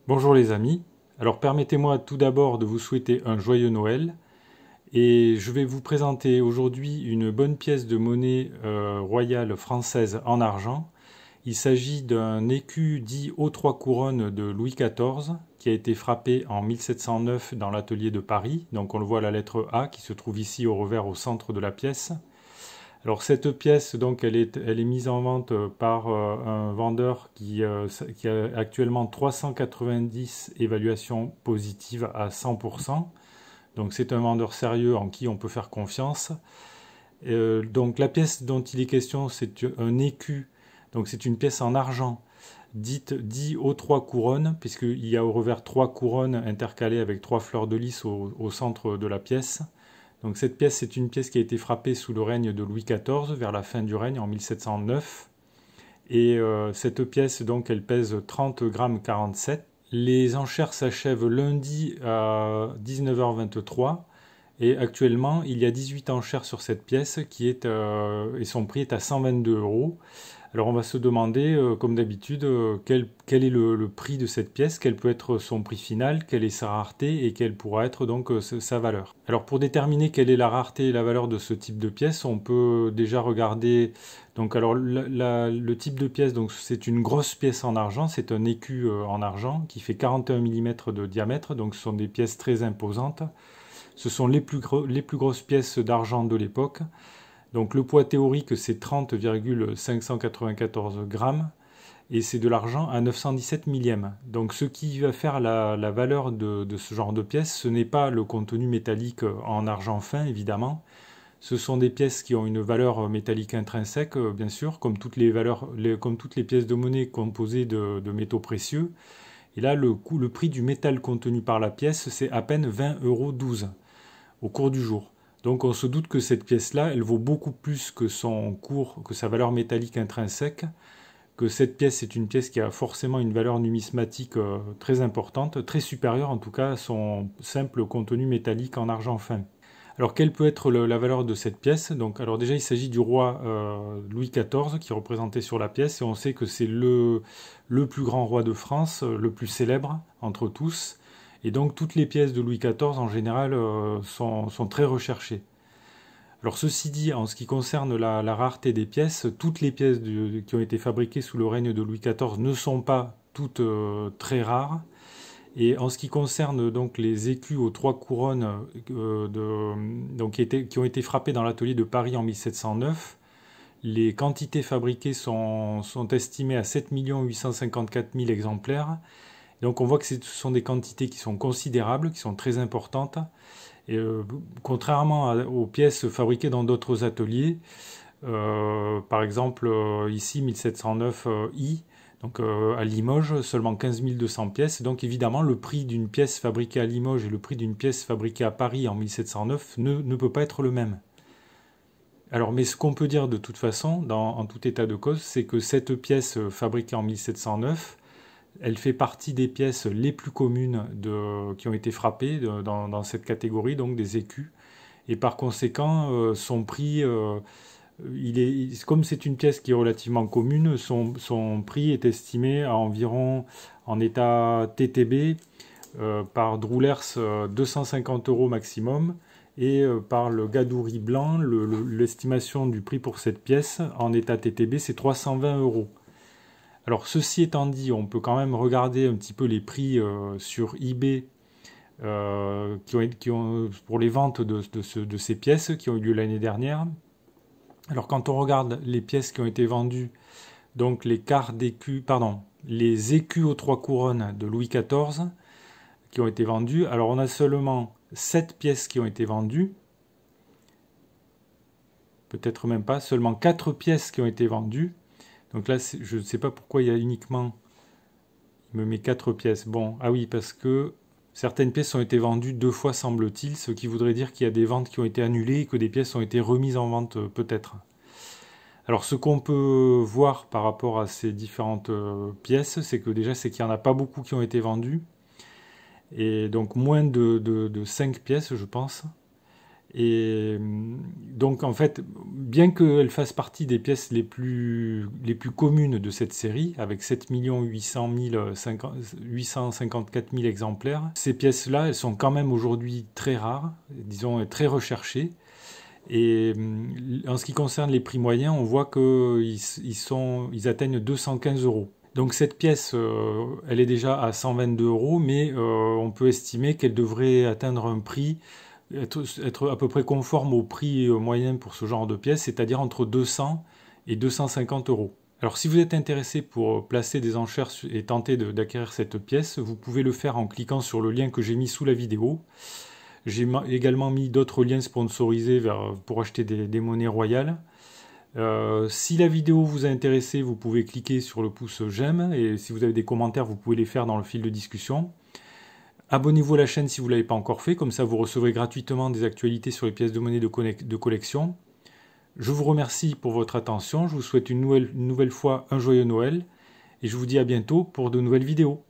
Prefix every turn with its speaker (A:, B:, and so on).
A: Bonjour les amis, alors permettez-moi tout d'abord de vous souhaiter un joyeux Noël et je vais vous présenter aujourd'hui une bonne pièce de monnaie royale française en argent. Il s'agit d'un écu dit aux trois couronnes de Louis XIV qui a été frappé en 1709 dans l'atelier de Paris, donc on le voit à la lettre A qui se trouve ici au revers au centre de la pièce. Alors cette pièce, donc, elle est mise en vente par un vendeur qui a actuellement 390 évaluations positives à 100%. Donc c'est un vendeur sérieux en qui on peut faire confiance. Donc la pièce dont il est question, c'est un écu. Donc c'est une pièce en argent, dit aux trois couronnes, puisqu'il y a au revers trois couronnes intercalées avec trois fleurs de lys au centre de la pièce. Donc cette pièce, c'est une pièce qui a été frappée sous le règne de Louis XIV, vers la fin du règne, en 1709. Et cette pièce, donc, elle pèse 30 grammes 47. Les enchères s'achèvent lundi à 19h23. Et actuellement, il y a 18 enchères sur cette pièce et son prix est à 122 euros. Alors on va se demander, comme d'habitude, quel est le prix de cette pièce, quel peut être son prix final, quelle est sa rareté et quelle pourra être donc sa valeur. Alors pour déterminer quelle est la rareté et la valeur de ce type de pièce, on peut déjà regarder. Donc alors le type de pièce, donc c'est une grosse pièce en argent, c'est un écu en argent qui fait 41 mm de diamètre, donc ce sont des pièces très imposantes. Ce sont les plus grosses pièces d'argent de l'époque. Donc le poids théorique, c'est 30,594 grammes et c'est de l'argent à 917 millièmes. Donc ce qui va faire la valeur de ce genre de pièces, ce n'est pas le contenu métallique en argent fin, évidemment. Ce sont des pièces qui ont une valeur métallique intrinsèque, bien sûr, comme toutes les pièces de monnaie composées de métaux précieux. Et là, le prix du métal contenu par la pièce, c'est à peine 20,12 euros au cours du jour. Donc on se doute que cette pièce-là, elle vaut beaucoup plus que son cours, que sa valeur métallique intrinsèque, que cette pièce est une pièce qui a forcément une valeur numismatique très importante, très supérieure en tout cas à son simple contenu métallique en argent fin. Alors quelle peut être la valeur de cette pièce? Donc, alors déjà il s'agit du roi Louis XIV qui est représenté sur la pièce et on sait que c'est le plus grand roi de France, le plus célèbre entre tous. Et donc toutes les pièces de Louis XIV en général sont très recherchées. Alors ceci dit, en ce qui concerne la rareté des pièces, toutes les pièces qui ont été fabriquées sous le règne de Louis XIV ne sont pas toutes très rares. Et en ce qui concerne donc les écus aux trois couronnes qui ont été frappés dans l'atelier de Paris en 1709, les quantités fabriquées sont estimées à 7 854 000 exemplaires. Donc on voit que ce sont des quantités qui sont considérables, qui sont très importantes. Et contrairement aux pièces fabriquées dans d'autres ateliers, par exemple ici 1709 I, donc à Limoges, seulement 15 200 pièces. Donc évidemment, le prix d'une pièce fabriquée à Limoges et le prix d'une pièce fabriquée à Paris en 1709 ne peut pas être le même. Alors, mais ce qu'on peut dire de toute façon, en tout état de cause, c'est que cette pièce fabriquée en 1709, elle fait partie des pièces les plus communes qui ont été frappées dans cette catégorie, donc des écus. Et par conséquent, son prix, comme c'est une pièce qui est relativement commune, son prix est estimé à environ, en état TTB, par Droulers, 250 euros maximum. Et par le Gadouri blanc, l'estimation du prix pour cette pièce en état TTB, c'est 320 euros. Alors ceci étant dit, on peut quand même regarder un petit peu les prix sur eBay pour les ventes de ces pièces qui ont eu lieu l'année dernière. Alors quand on regarde les pièces qui ont été vendues, donc les écus aux trois couronnes de Louis XIV qui ont été vendus, alors on a seulement 7 pièces qui ont été vendues, peut-être même pas, seulement 4 pièces qui ont été vendues. Donc là, je ne sais pas pourquoi il y a uniquement... Il me met 4 pièces. Bon, ah oui, parce que certaines pièces ont été vendues 2 fois, semble-t-il, ce qui voudrait dire qu'il y a des ventes qui ont été annulées et que des pièces ont été remises en vente, peut-être. Alors, ce qu'on peut voir par rapport à ces différentes pièces, c'est qu'il n'y en a pas beaucoup qui ont été vendues. Et donc, moins de 5 pièces, je pense. Et donc en fait, bien qu'elle fasse partie des pièces les plus communes de cette série, avec 7 854 000 exemplaires, ces pièces-là, elles sont quand même aujourd'hui très rares, disons très recherchées. Et en ce qui concerne les prix moyens, on voit qu'ils atteignent 215 euros. Donc cette pièce, elle est déjà à 122 euros, mais on peut estimer qu'elle devrait atteindre un prix, être à peu près conforme au prix moyen pour ce genre de pièce, c'est-à-dire entre 200 et 250 euros. Alors si vous êtes intéressé pour placer des enchères et tenter d'acquérir cette pièce, vous pouvez le faire en cliquant sur le lien que j'ai mis sous la vidéo. J'ai également mis d'autres liens sponsorisés pour acheter des monnaies royales. Si la vidéo vous a intéressé, vous pouvez cliquer sur le pouce j'aime, et si vous avez des commentaires, vous pouvez les faire dans le fil de discussion. Abonnez-vous à la chaîne si vous ne l'avez pas encore fait, comme ça vous recevrez gratuitement des actualités sur les pièces de monnaie de collection. Je vous remercie pour votre attention, je vous souhaite une nouvelle fois un joyeux Noël, et je vous dis à bientôt pour de nouvelles vidéos.